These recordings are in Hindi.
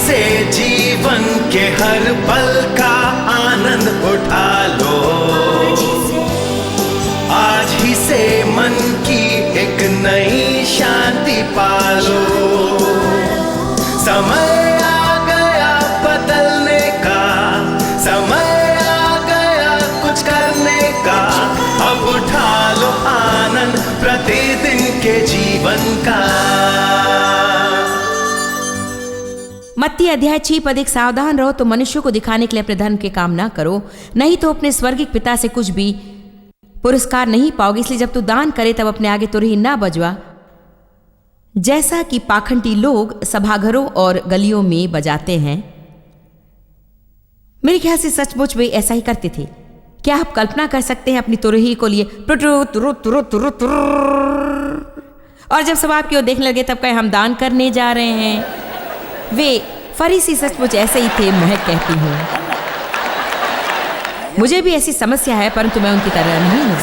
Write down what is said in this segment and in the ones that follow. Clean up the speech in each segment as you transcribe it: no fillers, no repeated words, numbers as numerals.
से जीवन के हर पल का आनंद उठा लो। आज ही से मन की एक नई शांति पालो। समय आ गया बदलने का, समय आ गया कुछ करने का। अब उठा लो आनंद प्रतिदिन के जीवन का। मत्ती अध्याय 6 पद 1। सावधान रहो तो मनुष्य को दिखाने के लिए अपने धर्म के काम ना करो, नहीं तो अपने स्वर्गिक पिता से कुछ भी पुरस्कार नहीं पाओगे। इसलिए जब तू दान करे तब अपने आगे तुरही ना बजवा, जैसा कि पाखंडी लोग सभाघरों और गलियों में बजाते हैं। मेरे ख्याल से सचमुच वे ऐसा ही करते थे। क्या आप कल्पना कर सकते हैं अपनी तुरही को लिए और जब सब आपकी ओर देखने लगे तब कहे हम दान करने जा रहे हैं। वे फरीसी सचमुच ऐसे ही थे, मैं कहती हूँ। मुझे भी ऐसी समस्या है, परंतु मैं उनकी तरह नहीं हूं।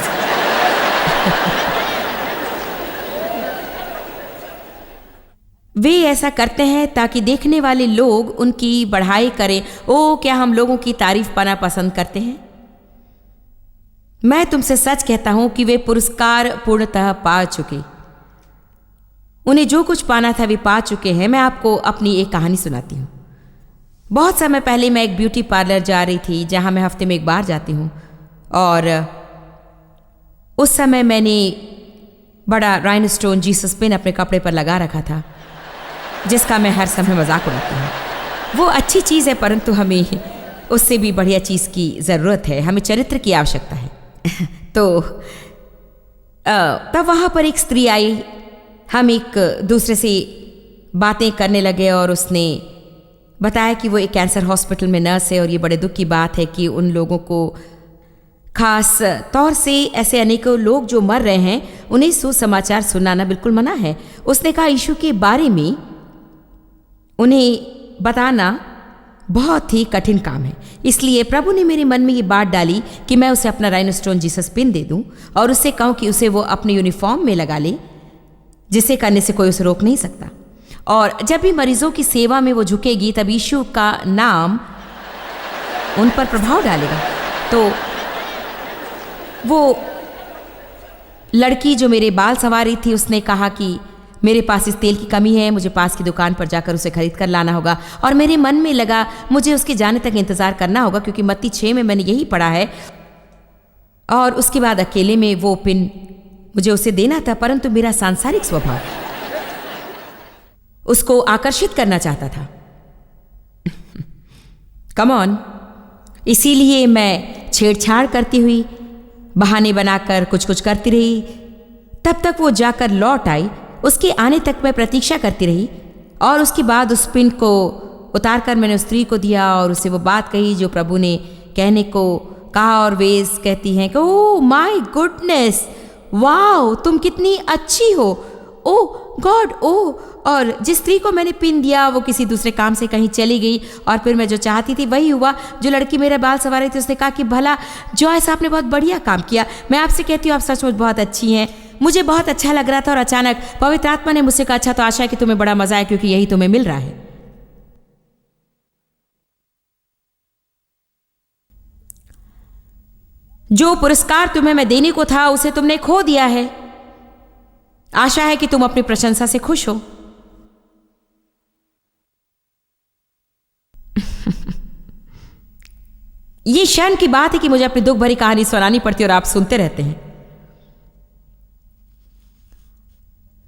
वे ऐसा करते हैं ताकि देखने वाले लोग उनकी बढ़ाई करें। ओ, क्या हम लोगों की तारीफ पाना पसंद करते हैं? मैं तुमसे सच कहता हूं कि वे पुरस्कार पूर्णतः पा चुके। उन्हें जो कुछ पाना था वे पा चुके हैं। मैं आपको अपनी एक कहानी सुनाती हूँ। बहुत समय पहले मैं एक ब्यूटी पार्लर जा रही थी, जहाँ मैं हफ्ते में एक बार जाती हूँ, और उस समय मैंने बड़ा राइनस्टोन जीसस पिन अपने कपड़े पर लगा रखा था, जिसका मैं हर समय मजाक उड़ाती हूँ। वो अच्छी चीज़ है, परंतु हमें उससे भी बढ़िया चीज़ की ज़रूरत है। हमें चरित्र की आवश्यकता है। तो तब वहाँ पर एक स्त्री आई। हम एक दूसरे से बातें करने लगे और उसने बताया कि वो एक कैंसर हॉस्पिटल में नर्स है और ये बड़े दुख की बात है कि उन लोगों को, खास तौर से ऐसे अनेकों लोग जो मर रहे हैं, उन्हें सुसमाचार सुनाना बिल्कुल मना है। उसने कहा यीशु के बारे में उन्हें बताना बहुत ही कठिन काम है। इसलिए प्रभु ने मेरे मन में ये बात डाली कि मैं उसे अपना राइनोस्टोन जीसस पिन दे दूं और उससे कहूं कि उसे वो अपने यूनिफॉर्म में लगा ले, जिसे करने से कोई उसे रोक नहीं सकता। और जब भी मरीजों की सेवा में वो झुकेगी तब यीशु का नाम उन पर प्रभाव डालेगा। तो वो लड़की जो मेरे बाल संवार रही थी, उसने कहा कि मेरे पास इस तेल की कमी है, मुझे पास की दुकान पर जाकर उसे खरीद कर लाना होगा। और मेरे मन में लगा मुझे उसके जाने तक इंतज़ार करना होगा, क्योंकि मत्ती 6 में मैंने यही पढ़ा है। और उसके बाद अकेले में वो पिन मुझे उसे देना था, परंतु मेरा सांसारिक स्वभाव उसको आकर्षित करना चाहता था। Come on. इसीलिए मैं छेड़छाड़ करती हुई, बहाने बनाकर कुछ कुछ करती रही। तब तक वो जाकर लौट आई। उसके आने तक मैं प्रतीक्षा करती रही और उसके बाद उस पिन को उतारकर मैंने उस स्त्री को दिया और उसे वो बात कही जो प्रभु ने कहने को कहा। और वे कहती हैं कि ओह माय गुडनेस, वाओ, तुम कितनी अच्छी हो, ओह गॉड, ओह। और जिस स्त्री को मैंने पिन दिया वो किसी दूसरे काम से कहीं चली गई और फिर मैं जो चाहती थी वही हुआ। जो लड़की मेरे बाल संवार रही थी उसने कहा कि भला जॉयस, आपने बहुत बढ़िया काम किया। मैं आपसे कहती हूँ आप सचमुच बहुत अच्छी हैं। मुझे बहुत अच्छा लग रहा था और अचानक पवित्र आत्मा ने मुझसे कहा अच्छा तो आशा है कि तुम्हें बड़ा मजा आए, क्योंकि यही तुम्हें मिल रहा है। जो पुरस्कार तुम्हें मैं देने को था उसे तुमने खो दिया है। आशा है कि तुम अपनी प्रशंसा से खुश हो। ये शर्म की बात है कि मुझे अपनी दुख भरी कहानी सुनानी पड़ती और आप सुनते रहते हैं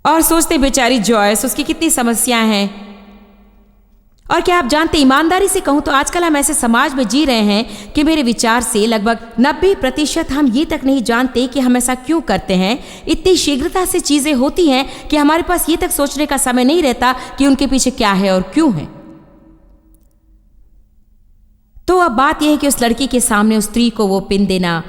और सोचते बेचारी जॉयस, उसकी कितनी समस्याएं हैं। और क्या आप जानते, ईमानदारी से कहूं तो आजकल हम ऐसे समाज में जी रहे हैं कि मेरे विचार से लगभग 90% हम ये तक नहीं जानते कि हम ऐसा क्यों करते हैं। इतनी शीघ्रता से चीजें होती हैं कि हमारे पास ये तक सोचने का समय नहीं रहता कि उनके पीछे क्या है और क्यों है। तो अब बात यह है कि उस लड़की के सामने उस स्त्री को वो पिन देना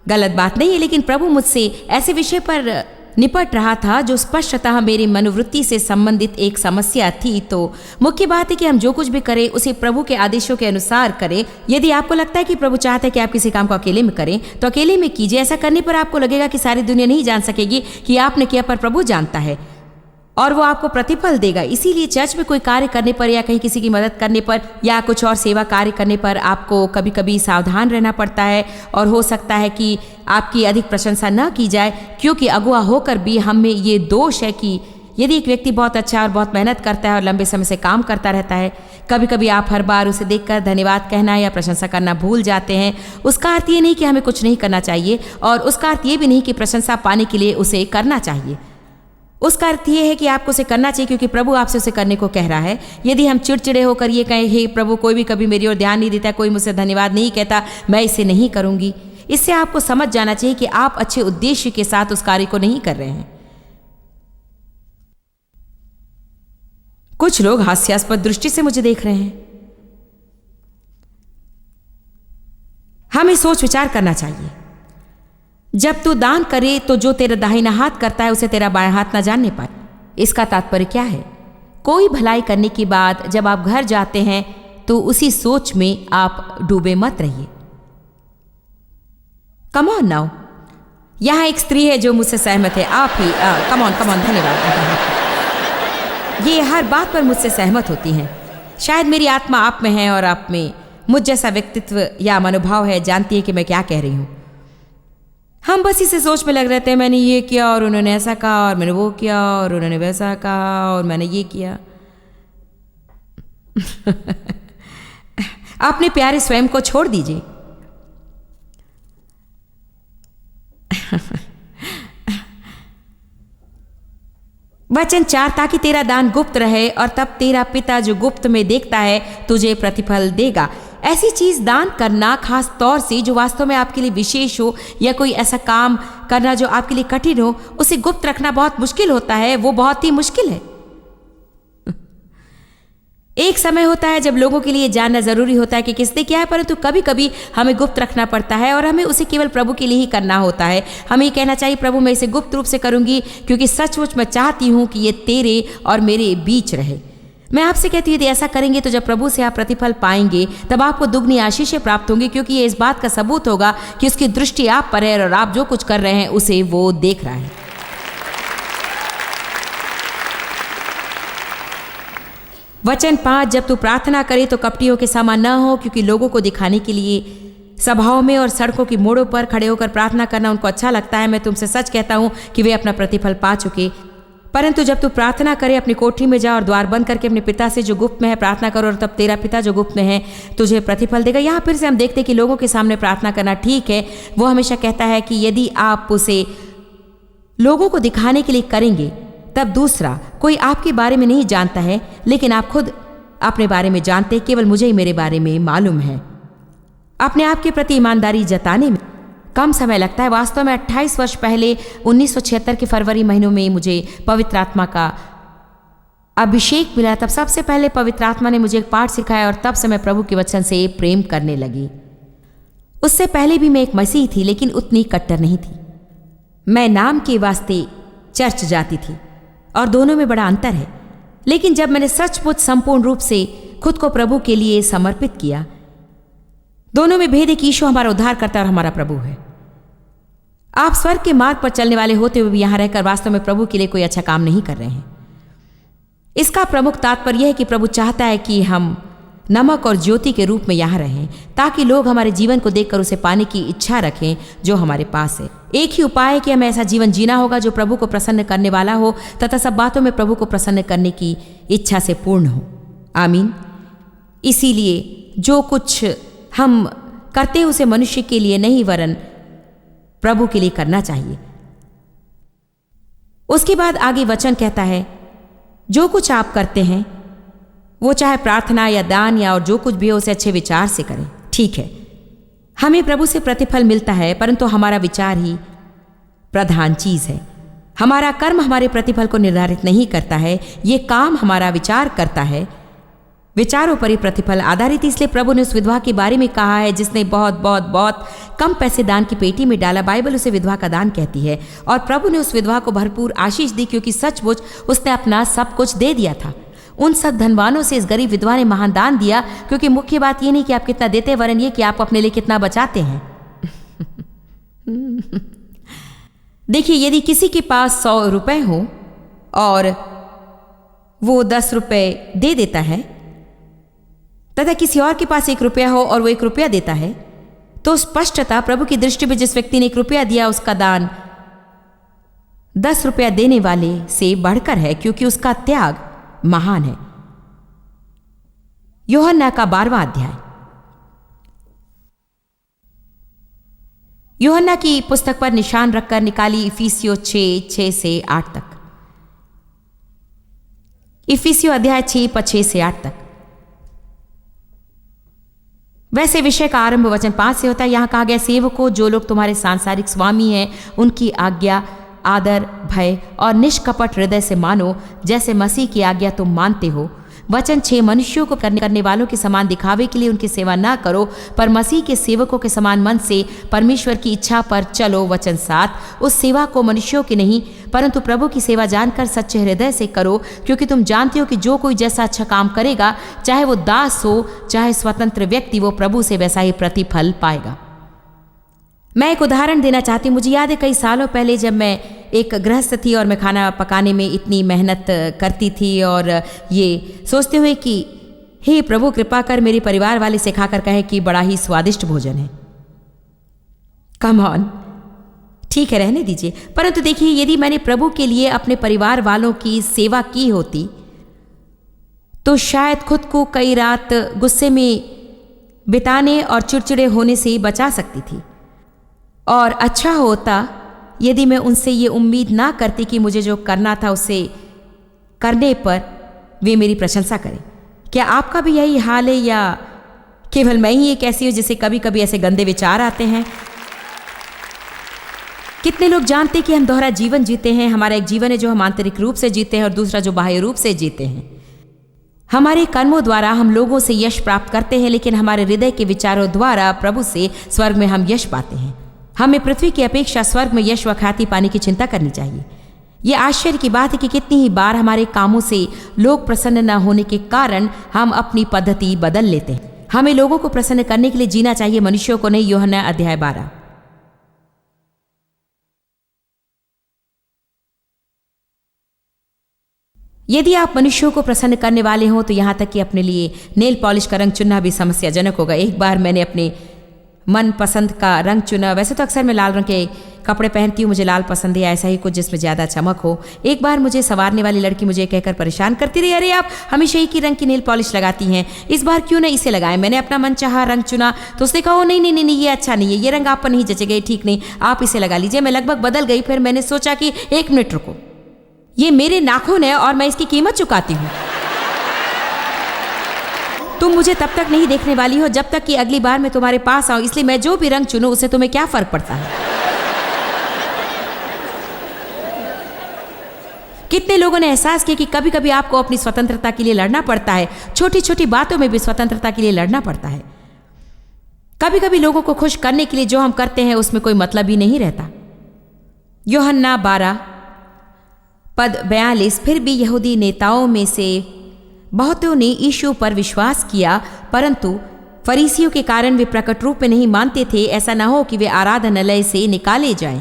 गलत बात नहीं है, लेकिन प्रभु मुझसे ऐसे विषय पर निपट रहा था जो स्पष्टतः मेरी मनोवृत्ति से संबंधित एक समस्या थी। तो मुख्य बात है कि हम जो कुछ भी करें उसे प्रभु के आदेशों के अनुसार करें। यदि आपको लगता है कि प्रभु चाहते हैं कि आप किसी काम को अकेले में करें तो अकेले में कीजिए। ऐसा करने पर आपको लगेगा कि सारी दुनिया नहीं जान सकेगी कि आपने किया, पर प्रभु जानता है। और वो आपको प्रतिफल देगा। इसीलिए चर्च में कोई कार्य करने पर या कहीं किसी की मदद करने पर या कुछ और सेवा कार्य करने पर आपको कभी कभी सावधान रहना पड़ता है, और हो सकता है कि आपकी अधिक प्रशंसा न की जाए, क्योंकि अगुआ होकर भी हम में ये दोष है कि यदि एक व्यक्ति बहुत अच्छा और बहुत मेहनत करता है और लंबे समय से काम करता रहता है, कभी कभी आप हर बार उसे देखकर धन्यवाद कहना या प्रशंसा करना भूल जाते हैं। उसका अर्थ ये नहीं कि हमें कुछ नहीं करना चाहिए, और उसका अर्थ ये भी नहीं कि प्रशंसा पाने के लिए उसे करना चाहिए। उसका अर्थ ये है कि आपको उसे करना चाहिए क्योंकि प्रभु आपसे उसे करने को कह रहा है। यदि हम चिड़चिड़े होकर ये कहें, हे प्रभु, कोई भी कभी मेरी ओर ध्यान नहीं देता, कोई मुझसे धन्यवाद नहीं कहता, मैं इसे नहीं करूंगी, इससे आपको समझ जाना चाहिए कि आप अच्छे उद्देश्य के साथ उस कार्य को नहीं कर रहे हैं। कुछ लोग हास्यास्पद दृष्टि से मुझे देख रहे हैं। हमें सोच विचार करना चाहिए। जब तू दान करे तो जो तेरा दाहिना हाथ करता है उसे तेरा बायां हाथ न जानने पाए। इसका तात्पर्य क्या है? कोई भलाई करने के बाद जब आप घर जाते हैं तो उसी सोच में आप डूबे मत रहिए। कम ऑन नाउ, यहां एक स्त्री है जो मुझसे सहमत है। आप ही कम ऑन धन्यवाद। ये हर बात पर मुझसे सहमत होती हैं। शायद मेरी आत्मा आप में है और आप में मुझ जैसा व्यक्तित्व या मनोभाव है, जानती है कि मैं क्या कह रही हूं। हम बस इसे सोच में लग रहते हैं, मैंने ये किया और उन्होंने ऐसा कहा और मैंने वो किया और उन्होंने वैसा कहा और मैंने ये किया। अपने प्यारे स्वयं को छोड़ दीजिए। वचन 4, ताकि तेरा दान गुप्त रहे और तब तेरा पिता जो गुप्त में देखता है तुझे प्रतिफल देगा। ऐसी चीज दान करना, खास तौर से जो वास्तव में आपके लिए विशेष हो, या कोई ऐसा काम करना जो आपके लिए कठिन हो, उसे गुप्त रखना बहुत मुश्किल होता है। वो बहुत ही मुश्किल है। एक समय होता है जब लोगों के लिए जानना जरूरी होता है कि किसने क्या है, परंतु कभी कभी हमें गुप्त रखना पड़ता है और हमें उसे केवल प्रभु के लिए ही करना होता है। हमें कहना चाहिए, प्रभु मैं इसे गुप्त रूप से करूंगी क्योंकि सचमुच मैं चाहती हूं कि ये तेरे और मेरे बीच रहे। मैं आपसे कहती हूँ, यदि ऐसा करेंगे तो जब प्रभु से आप प्रतिफल पाएंगे तब आपको दुगनी आशीषें प्राप्त होंगी, क्योंकि ये इस बात का सबूत होगा कि उसकी दृष्टि आप पर है और आप जो कुछ कर रहे हैं उसे वो देख रहा है। वचन 5, जब तू प्रार्थना करे तो कपटियों के समान न हो, क्योंकि लोगों को दिखाने के लिए सभाओं में और सड़कों की मोड़ों पर खड़े होकर प्रार्थना करना उनको अच्छा लगता है। मैं तुमसे सच कहता हूं कि वे अपना प्रतिफल पा चुके। परंतु जब तू प्रार्थना करे, अपनी कोठरी में जा और द्वार बंद करके अपने पिता से जो गुप्त में है प्रार्थना करो, और तब तेरा पिता जो गुप्त में है तुझे प्रतिफल देगा। यहाँ फिर से हम देखते हैं कि लोगों के सामने प्रार्थना करना ठीक है। वो हमेशा कहता है कि यदि आप उसे लोगों को दिखाने के लिए करेंगे, तब दूसरा कोई आपके बारे में नहीं जानता है, लेकिन आप खुद अपने बारे में जानते, केवल मुझे ही मेरे बारे में मालूम है। अपने आप के प्रति ईमानदारी जताने में कम समय लगता है। वास्तव में 28 वर्ष पहले 1976 के फरवरी महीनों में मुझे पवित्र आत्मा का अभिषेक मिला। तब सबसे पहले पवित्र आत्मा ने मुझे एक पाठ सिखाया और तब से मैं प्रभु के वचन से प्रेम करने लगी। उससे पहले भी मैं एक मसीह थी, लेकिन उतनी कट्टर नहीं थी। मैं नाम के वास्ते चर्च जाती थी और दोनों में बड़ा अंतर है। लेकिन जब मैंने सचमुच संपूर्ण रूप से खुद को प्रभु के लिए समर्पित किया, दोनों में भेद है कि यीशु हमारा उद्धारकर्ता और हमारा प्रभु है। आप स्वर्ग के मार्ग पर चलने वाले होते हुए भी यहां रहकर वास्तव में प्रभु के लिए कोई अच्छा काम नहीं कर रहे हैं। इसका प्रमुख तात्पर्य यह है कि प्रभु चाहता है कि हम नमक और ज्योति के रूप में यहां रहें, ताकि लोग हमारे जीवन को देखकर उसे पाने की इच्छा रखें जो हमारे पास है। एक ही उपाय है कि हमें ऐसा जीवन जीना होगा जो प्रभु को प्रसन्न करने वाला हो तथा सब बातों में प्रभु को प्रसन्न करने की इच्छा से पूर्ण हो। आमीन। इसीलिए जो कुछ हम करते हैं उसे मनुष्य के लिए नहीं वरन प्रभु के लिए करना चाहिए। उसके बाद आगे वचन कहता है, जो कुछ आप करते हैं वो चाहे प्रार्थना या दान या और जो कुछ भी हो उसे अच्छे विचार से करें। ठीक है, हमें प्रभु से प्रतिफल मिलता है, परंतु हमारा विचार ही प्रधान चीज है। हमारा कर्म हमारे प्रतिफल को निर्धारित नहीं करता है, ये काम हमारा विचार करता है। विचारों पर ही प्रतिफल आधारित। इसलिए प्रभु ने उस विधवा के बारे में कहा है जिसने बहुत बहुत बहुत कम पैसे दान की पेटी में डाला। बाइबल उसे विधवा का दान कहती है, और प्रभु ने उस विधवा को भरपूर आशीष दी, क्योंकि सचमुच उसने अपना सब कुछ दे दिया था। उन सब धनवानों से इस गरीब विधवा ने महान दान दिया, क्योंकि मुख्य बात ये नहीं कि आप कितना देते, वरन ये कि आप अपने लिए कितना बचाते हैं। देखिए, यदि किसी के पास 100 रुपए हो और वो 10 रुपए दे देता है तथा किसी और के पास 1 रुपया हो और वो 1 रुपया देता है, तो स्पष्टता प्रभु की दृष्टि में जिस व्यक्ति ने 1 रुपया दिया उसका दान 10 रुपया देने वाले से बढ़कर है, क्योंकि उसका त्याग महान है। यूहन्ना का 12वां अध्याय। यूहन्ना की पुस्तक पर निशान रखकर निकाली इफिसियों 6 से 8 तक। इफिसियों अध्याय 6 से 8 तक। वैसे विषय का आरंभ वचन 5 से होता है। यहां कहा गया, सेवकों, जो लोग तुम्हारे सांसारिक स्वामी हैं, उनकी आज्ञा आदर, भय और निष्कपट हृदय से मानो, जैसे मसीह की आज्ञा तुम मानते हो। वचन 6, मनुष्यों को करने वालों के समान दिखावे के लिए उनकी सेवा ना करो, पर मसीह के सेवकों के समान मन से परमेश्वर की इच्छा पर चलो। वचन 7, उस सेवा को मनुष्यों की नहीं परंतु प्रभु की सेवा जानकर सच्चे हृदय से करो, क्योंकि तुम जानते हो कि जो कोई जैसा अच्छा काम करेगा, चाहे वो दास हो चाहे स्वतंत्र व्यक्ति, वो प्रभु से वैसा ही प्रतिफल पाएगा। मैं एक उदाहरण देना चाहती हूँ। मुझे याद है कई सालों पहले जब मैं एक गृहस्थ थी और मैं खाना पकाने में इतनी मेहनत करती थी और ये सोचते हुए कि हे प्रभु कृपा कर मेरे परिवार वाले सिखा कर कहे कि बड़ा ही स्वादिष्ट भोजन है। कम ऑन, ठीक है, रहने दीजिए। परंतु देखिए, यदि मैंने प्रभु के लिए अपने परिवार वालों की सेवा की होती तो शायद खुद को कई रात गुस्से में बिताने और चिड़चिड़े होने से बचा सकती थी। और अच्छा होता यदि मैं उनसे ये उम्मीद ना करती कि मुझे जो करना था उसे करने पर वे मेरी प्रशंसा करें। क्या आपका भी यही हाल है या केवल मैं ही एक ऐसी हूं जिसे कभी कभी ऐसे गंदे विचार आते हैं? कितने लोग जानते कि हम दोहरा जीवन जीते हैं। हमारा एक जीवन है जो हम आंतरिक रूप से जीते हैं और दूसरा जो बाह्य रूप से जीते हैं। हमारे कर्मों द्वारा हम लोगों से यश प्राप्त करते हैं, लेकिन हमारे हृदय के विचारों द्वारा प्रभु से स्वर्ग में हम यश पाते हैं। हमें पृथ्वी की अपेक्षा स्वर्ग में यश व ख्याति पाने की चिंता करनी चाहिए। यह आश्चर्य की बात है कि कितनी ही बार हमारे कामों से लोग प्रसन्न न होने के कारण हम अपनी पद्धति बदल लेते हैं। हमें लोगों को प्रसन्न करने के लिए जीना चाहिए, मनुष्यों को नहीं। यूहन्ना अध्याय 12। यदि आप मनुष्यों को प्रसन्न करने वाले हों तो यहां तक कि अपने लिए नेल पॉलिश का रंग चुनना भी समस्याजनक होगा। एक बार मैंने अपने मन पसंद का रंग चुना। वैसे तो अक्सर मैं लाल रंग के कपड़े पहनती हूँ, मुझे लाल पसंद है, ऐसा ही कुछ जिसमें ज़्यादा चमक हो। एक बार मुझे संवारने वाली लड़की मुझे कहकर परेशान करती रही, अरे आप हमेशा एक ही रंग की नेल पॉलिश लगाती हैं, इस बार क्यों ना इसे लगाएं। मैंने अपना मनचाहा रंग चुना तो उसने कहा, नहीं नहीं नहीं, ये अच्छा नहीं है, ये रंग आप पर नहीं जचेगा, ठीक नहीं, आप इसे लगा लीजिए। मैं लगभग बदल गई। फिर मैंने सोचा कि 1 मिनट रुको, ये मेरे नाखून है और मैं इसकी कीमत चुकाती हूँ। तुम मुझे तब तक नहीं देखने वाली हो जब तक कि अगली बार मैं तुम्हारे पास आऊं, इसलिए मैं जो भी रंग चुनूं उससे तुम्हें क्या फर्क पड़ता है? कितने लोगों ने एहसास किया कि कभी कभी आपको अपनी स्वतंत्रता के लिए लड़ना पड़ता है। छोटी छोटी बातों में भी स्वतंत्रता के लिए लड़ना पड़ता है। कभी कभी लोगों को खुश करने के लिए जो हम करते हैं उसमें कोई मतलब ही नहीं रहता। यूहन्ना 12 पद 42। फिर भी यहूदी नेताओं में से बहुतों ने यीशु पर विश्वास किया, परंतु फरीसियों के कारण वे प्रकट रूप में नहीं मानते थे, ऐसा ना हो कि वे आराधनालय से निकाले जाएं।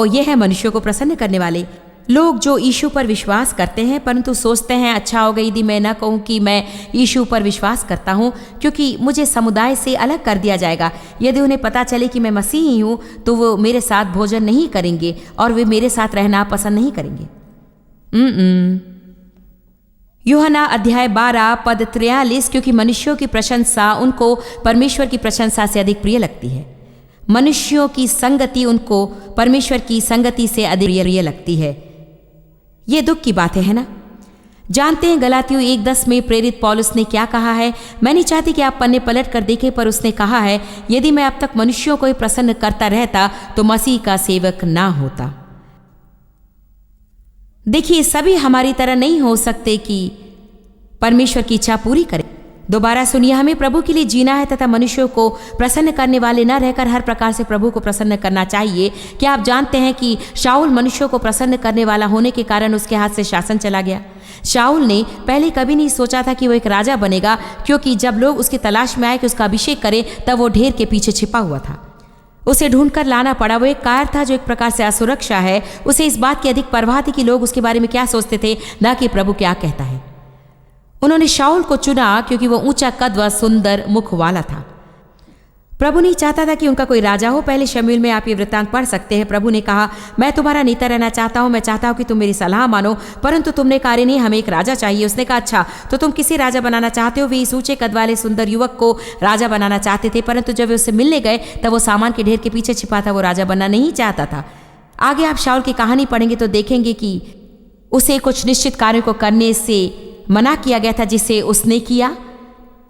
ये है मनुष्यों को प्रसन्न करने वाले लोग जो यीशु पर विश्वास करते हैं, परंतु सोचते हैं अच्छा होगा यदि मैं ना कहूँ कि मैं यीशु पर विश्वास करता हूँ, क्योंकि मुझे समुदाय से अलग कर दिया जाएगा। यदि उन्हें पता चले कि मैं मसीही हूँ तो वो मेरे साथ भोजन नहीं करेंगे और वे मेरे साथ रहना पसंद नहीं करेंगे। यूहन्ना अध्याय 12 पद 43। क्योंकि मनुष्यों की प्रशंसा उनको परमेश्वर की प्रशंसा से अधिक प्रिय लगती है। मनुष्यों की संगति उनको परमेश्वर की संगति से अधिक प्रिय लगती है। ये दुख की बात है ना? जानते हैं गलातियों 1:10 में प्रेरित पौलुस ने क्या कहा है? मैं नहीं चाहती कि आप पन्ने पलट कर देखें, पर उसने कहा है, यदि मैं अब तक मनुष्यों को ही प्रसन्न करता रहता तो मसीह का सेवक ना होता। देखिए, सभी हमारी तरह नहीं हो सकते कि परमेश्वर की इच्छा पूरी करें। दोबारा सुनिए, हमें प्रभु के लिए जीना है तथा मनुष्यों को प्रसन्न करने वाले न रहकर हर प्रकार से प्रभु को प्रसन्न करना चाहिए। क्या आप जानते हैं कि शाऊल मनुष्यों को प्रसन्न करने वाला होने के कारण उसके हाथ से शासन चला गया? शाऊल ने पहले कभी नहीं सोचा था कि वो एक राजा बनेगा, क्योंकि जब लोग उसकी तलाश में आए कि उसका अभिषेक करे तब वो ढेर के पीछे छिपा हुआ था। उसे ढूंढकर लाना पड़ा। वो एक कायर था जो एक प्रकार से असुरक्षा है। उसे इस बात की अधिक परवाह थी कि लोग उसके बारे में क्या सोचते थे, ना कि प्रभु क्या कहता है। उन्होंने शाऊल को चुना क्योंकि वो ऊंचा कद व सुंदर मुख वाला था। प्रभु नहीं चाहता था कि उनका कोई राजा हो। पहले शमूएल में आप ये वृत्तांत पढ़ सकते हैं। प्रभु ने कहा, मैं तुम्हारा नेता रहना चाहता हूं, मैं चाहता हूं कि तुम मेरी सलाह मानो, परंतु तुमने कहा नहीं, हमें एक राजा चाहिए। उसने कहा, अच्छा तो तुम किसे राजा बनाना चाहते हो? वे इस ऊंचे कद वाले सुंदर युवक को राजा बनाना चाहते थे, परंतु जब वे उससे मिलने गए तब वो सामान के ढेर के पीछे छिपा था। वो राजा बनना नहीं चाहता था। आगे आप शाऊल की कहानी पढ़ेंगे तो देखेंगे कि उसे कुछ निश्चित कार्यों को करने से मना किया गया था जिसे उसने किया।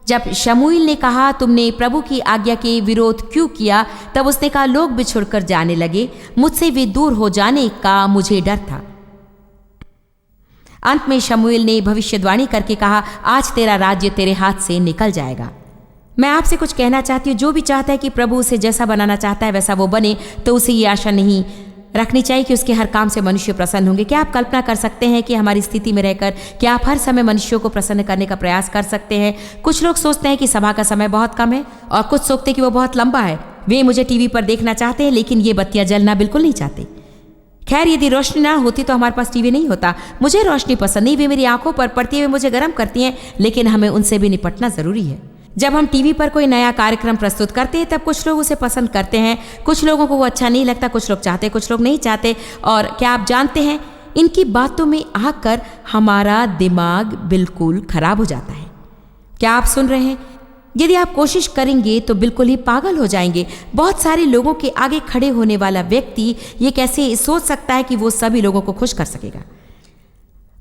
जब शमूएल ने कहा, तुमने प्रभु की आज्ञा के विरोध क्यों किया, तब उसने कहा, लोग बिछुड़कर जाने लगे, मुझसे वे दूर हो जाने का मुझे डर था। अंत में शमूएल ने भविष्यवाणी करके कहा, आज तेरा राज्य तेरे हाथ से निकल जाएगा। मैं आपसे कुछ कहना चाहती हूँ, जो भी चाहता है कि प्रभु उसे जैसा बनाना चाहता है वैसा वो बने, तो उसे ये आशा नहीं रखनी चाहिए कि उसके हर काम से मनुष्य प्रसन्न होंगे। क्या आप कल्पना कर सकते हैं कि हमारी स्थिति में रहकर क्या आप हर समय मनुष्यों को प्रसन्न करने का प्रयास कर सकते हैं? कुछ लोग सोचते हैं कि सभा का समय बहुत कम है और कुछ सोचते हैं कि वो बहुत लंबा है। वे मुझे टीवी पर देखना चाहते हैं, लेकिन ये बत्तियां जलना बिल्कुल नहीं चाहते। खैर, यदि रोशनी ना होती तो हमारे पास टीवी नहीं होता। मुझे रोशनी पसंद नहीं, वे मेरी आंखों पर पड़ती हुई मुझे गर्म करती हैं, लेकिन हमें उनसे भी निपटना जरूरी है। जब हम टीवी पर कोई नया कार्यक्रम प्रस्तुत करते हैं तब कुछ लोग उसे पसंद करते हैं, कुछ लोगों को वो अच्छा नहीं लगता, कुछ लोग चाहते, कुछ लोग नहीं चाहते। और क्या आप जानते हैं, इनकी बातों में आकर हमारा दिमाग बिल्कुल खराब हो जाता है। क्या आप सुन रहे हैं? यदि आप कोशिश करेंगे तो बिल्कुल ही पागल हो जाएंगे। बहुत सारे लोगों के आगे खड़े होने वाला व्यक्ति ये कैसे सोच सकता है कि वो सभी लोगों को खुश कर सकेगा?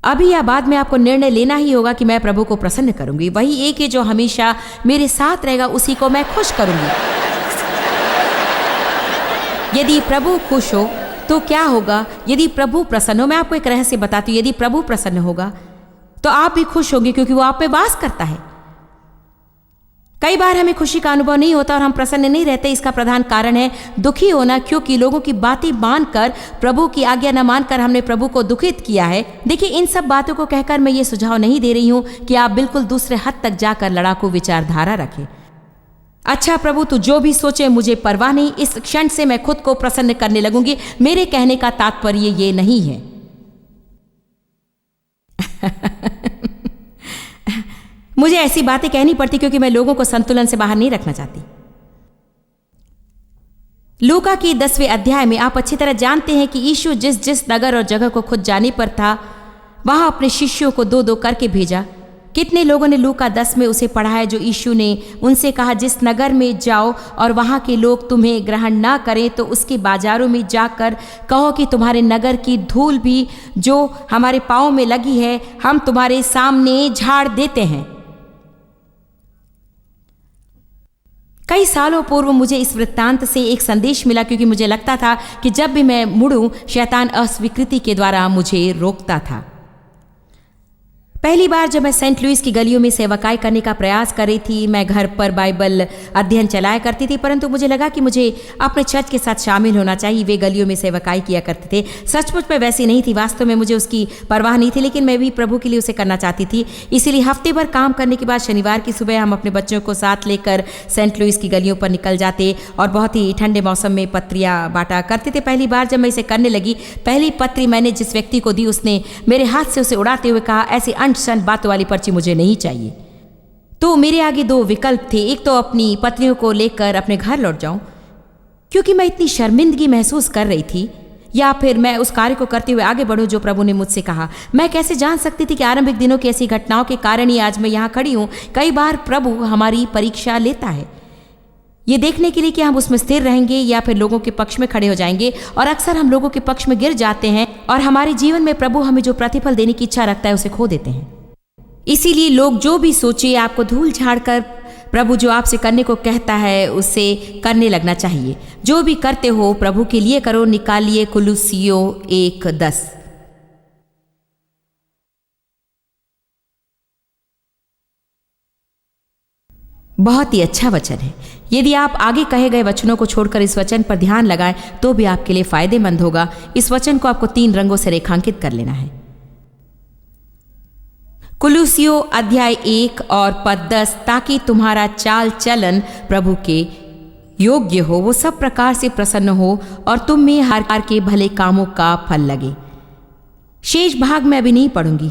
अभी या बाद में आपको निर्णय लेना ही होगा कि मैं प्रभु को प्रसन्न करूंगी। वही एक है जो हमेशा मेरे साथ रहेगा, उसी को मैं खुश करूंगी। यदि प्रभु खुश हो तो क्या होगा? यदि प्रभु प्रसन्न हो, मैं आपको एक रहस्य बताती हूँ, यदि प्रभु प्रसन्न होगा तो आप भी खुश होंगे, क्योंकि वो आप पे वास करता है। कई बार हमें खुशी का अनुभव नहीं होता और हम प्रसन्न नहीं रहते। इसका प्रधान कारण है दुखी होना, क्योंकि लोगों की बातें मानकर, प्रभु की आज्ञा न मानकर हमने प्रभु को दुखित किया है। देखिए, इन सब बातों को कहकर मैं ये सुझाव नहीं दे रही हूं कि आप बिल्कुल दूसरे हद तक जाकर लड़ाकू विचारधारा रखें। अच्छा प्रभु, तू जो भी सोचे मुझे परवाह नहीं, इस क्षण से मैं खुद को प्रसन्न करने लगूंगी। मेरे कहने का तात्पर्य ये नहीं है मुझे ऐसी बातें कहनी पड़ती क्योंकि मैं लोगों को संतुलन से बाहर नहीं रखना चाहती। लूका की 10वें अध्याय में आप अच्छी तरह जानते हैं कि यीशु जिस जिस नगर और जगह को खुद जाने पर था, वहां अपने शिष्यों को 2-2 करके भेजा। कितने लोगों ने लूका 10 में उसे पढ़ा है, जो यीशु ने उनसे कहा, जिस नगर में जाओ और वहां के लोग तुम्हें ग्रहण ना करें तो उसके बाजारों में जाकर कहो कि तुम्हारे नगर की धूल भी जो हमारे पाँव में लगी है, हम तुम्हारे सामने झाड़ देते हैं। कई सालों पूर्व मुझे इस वृत्तांत से एक संदेश मिला, क्योंकि मुझे लगता था कि जब भी मैं मुड़ूं, शैतान अस्वीकृति के द्वारा मुझे रोकता था। पहली बार जब मैं सेंट लुइस की गलियों में सेवकाई करने का प्रयास कर रही थी, मैं घर पर बाइबल अध्ययन चलाया करती थी, परंतु मुझे लगा कि मुझे अपने चर्च के साथ शामिल होना चाहिए। वे गलियों में सेवकाई किया करते थे। सचमुच में वैसी नहीं थी, वास्तव में मुझे उसकी परवाह नहीं थी, लेकिन मैं भी प्रभु के लिए उसे करना चाहती थी। इसीलिए हफ्ते भर काम करने के बाद शनिवार की सुबह हम अपने बच्चों को साथ लेकर सेंट लुइस की गलियों पर निकल जाते और बहुत ही ठंडे मौसम में पत्रियाँ बांटा करते थे। पहली बार जब मैं इसे करने लगी, पहली पत्री मैंने जिस व्यक्ति को दी, उसने मेरे हाथ से उसे उड़ाते हुए कहा, ऐसी अनशन बातों वाली पर्ची मुझे नहीं चाहिए। तो मेरे आगे 2 विकल्प थे। एक तो अपनी पत्नियों को लेकर अपने घर लौट जाऊं, क्योंकि मैं इतनी शर्मिंदगी महसूस कर रही थी, या फिर मैं उस कार्य को करते हुए आगे बढ़ूं जो प्रभु ने मुझसे कहा। मैं कैसे जान सकती थी कि आरंभिक दिनों की ऐसी घटनाओं के कारण ही आज मैं यहाँ खड़ी हूँ। कई बार प्रभु हमारी परीक्षा लेता है, ये देखने के लिए कि हम उसमें स्थिर रहेंगे या फिर लोगों के पक्ष में खड़े हो जाएंगे। और अक्सर हम लोगों के पक्ष में गिर जाते हैं और हमारे जीवन में प्रभु हमें जो प्रतिफल देने की इच्छा रखता है उसे खो देते हैं। इसीलिए लोग जो भी सोचे, आपको धूल झाड़कर प्रभु जो आपसे करने को कहता है उसे करने लगना चाहिए। जो भी करते हो प्रभु के लिए करो। निकालिए कुलुस्सियों 1:10। बहुत ही अच्छा वचन है। यदि आप आगे कहे गए वचनों को छोड़कर इस वचन पर ध्यान लगाएं तो भी आपके लिए फायदेमंद होगा। इस वचन को आपको 3 रंगों से रेखांकित कर लेना है। कुलुस्सियों अध्याय 1 और पद 10, ताकि तुम्हारा चाल चलन प्रभु के योग्य हो, वो सब प्रकार से प्रसन्न हो और तुम में हर प्रकार के भले कामों का फल लगे। शेष भाग मैं अभी नहीं पढ़ूंगी।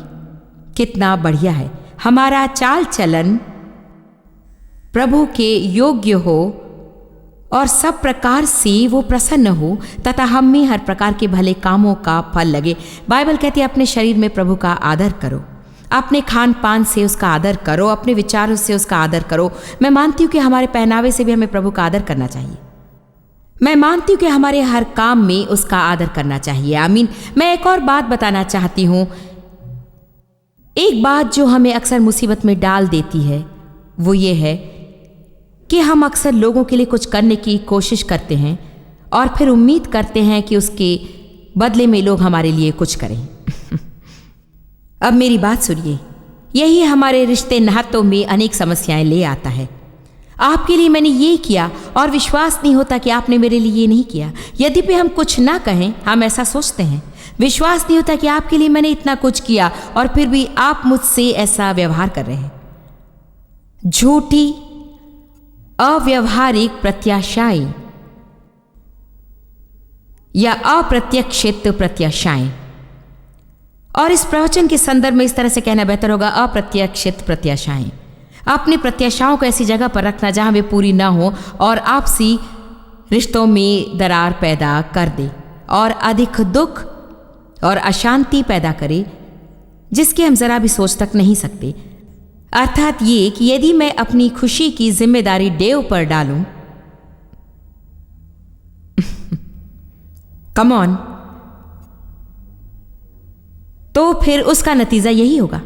कितना बढ़िया है, हमारा चाल चलन प्रभु के योग्य हो और सब प्रकार से वो प्रसन्न हो तथा हम में हर प्रकार के भले कामों का फल लगे। बाइबल कहती है अपने शरीर में प्रभु का आदर करो, अपने खान पान से उसका आदर करो, अपने विचारों से उसका आदर करो। मैं मानती हूँ कि हमारे पहनावे से भी हमें प्रभु का आदर करना चाहिए। मैं मानती हूँ कि हमारे हर काम में उसका आदर करना चाहिए। आमीन। मैं एक और बात बताना चाहती हूँ। एक बात जो हमें अक्सर मुसीबत में डाल देती है वो ये है कि हम अक्सर लोगों के लिए कुछ करने की कोशिश करते हैं और फिर उम्मीद करते हैं कि उसके बदले में लोग हमारे लिए कुछ करें। अब मेरी बात सुनिए, यही हमारे रिश्ते नातों में अनेक समस्याएं ले आता है। आपके लिए मैंने ये किया और विश्वास नहीं होता कि आपने मेरे लिए ये नहीं किया। यद्यपि हम कुछ ना कहें, हम ऐसा सोचते हैं। विश्वास नहीं होता कि आपके लिए मैंने इतना कुछ किया और फिर भी आप मुझसे ऐसा व्यवहार कर रहे हैं। झूठी अव्यवहारिक प्रत्याशाएं या अप्रत्यक्षित प्रत्याशाएं, और इस प्रवचन के संदर्भ में इस तरह से कहना बेहतर होगा अप्रत्यक्षित प्रत्याशाएं। अपनी प्रत्याशाओं को ऐसी जगह पर रखना जहां वे पूरी ना हो और आपसी रिश्तों में दरार पैदा कर दे और अधिक दुख और अशांति पैदा करे जिसकी हम जरा भी सोच तक नहीं सकते। अर्थात ये कि यदि मैं अपनी खुशी की जिम्मेदारी देव पर डालूं, कम ऑन, तो फिर उसका नतीजा यही होगा।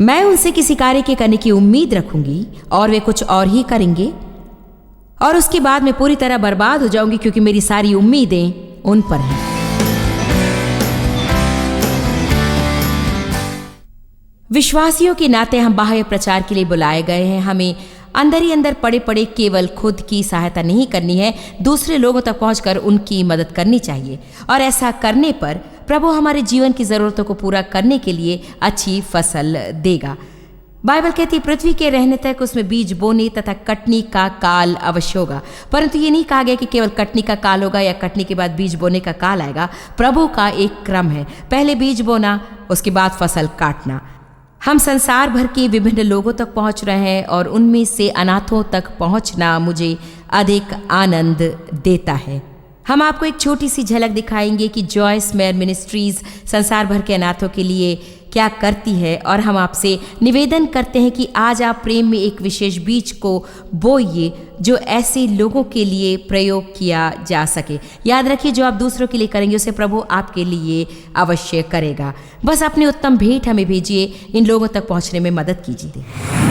मैं उनसे किसी कार्य के करने की उम्मीद रखूंगी और वे कुछ और ही करेंगे और उसके बाद मैं पूरी तरह बर्बाद हो जाऊंगी क्योंकि मेरी सारी उम्मीदें उन पर हैं। विश्वासियों के नाते हम बाह्य प्रचार के लिए बुलाए गए हैं। हमें अंदर ही अंदर पड़े पड़े केवल खुद की सहायता नहीं करनी है, दूसरे लोगों तक पहुंचकर उनकी मदद करनी चाहिए और ऐसा करने पर प्रभु हमारे जीवन की ज़रूरतों को पूरा करने के लिए अच्छी फसल देगा। बाइबल कहती है पृथ्वी के रहने तक उसमें बीज बोने तथा कटनी का काल अवश्य होगा, परंतु ये नहीं कहा गया कि केवल कटनी का काल होगा या कटनी के बाद बीज बोने का काल आएगा। प्रभु का एक क्रम है, पहले बीज बोना, उसके बाद फसल काटना। हम संसार भर के विभिन्न लोगों तक पहुंच रहे हैं और उनमें से अनाथों तक पहुंचना मुझे अधिक आनंद देता है। हम आपको एक छोटी सी झलक दिखाएंगे कि जॉयस मेयर मिनिस्ट्रीज संसार भर के अनाथों के लिए क्या करती है और हम आपसे निवेदन करते हैं कि आज आप प्रेम में एक विशेष बीज को बोइए जो ऐसे लोगों के लिए प्रयोग किया जा सके। याद रखिए, जो आप दूसरों के लिए करेंगे उसे प्रभु आपके लिए अवश्य करेगा। बस अपने उत्तम भेंट हमें भेजिए, इन लोगों तक पहुंचने में मदद कीजिए।